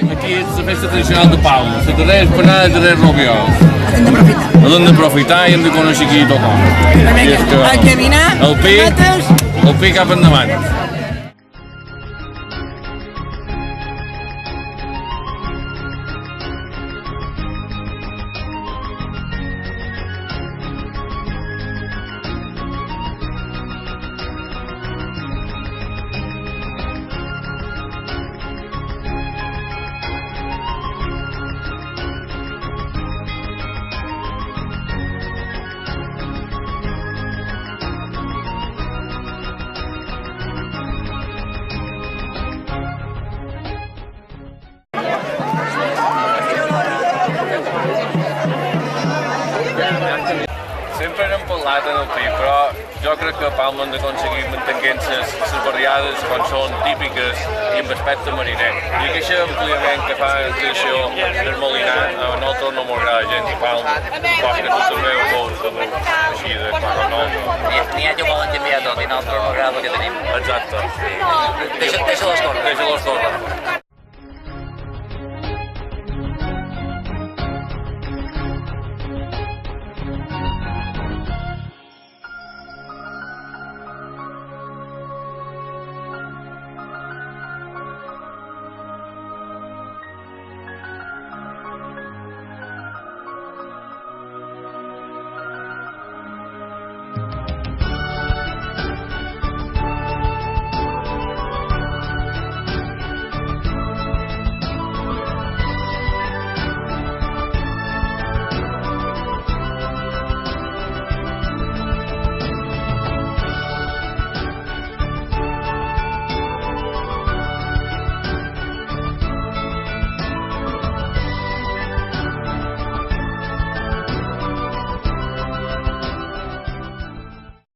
Aqui és a festa tradicional de Palma, se daré empanada, daré robiols. Hem d'aprofitar. Hem d'aprofitar i hem de conèixer aquí tothom. Vinga, a caminar, El pi cap endavant. Sempre n'hem parlat en el pi, però jo crec que a Palma hem d'aconseguir mantenint les barriades quan són típiques i amb aspecte mariner. I aquest ampliament que fa en creació del Molinar, a nosaltres no m'agrada gens de Palma, perquè tu també ho veus així de claronol. N'hi ha molt enllumiat tot i nosaltres no agrada el que tenim. Exacte. Deixa-los córrer. Deixa-los córrer.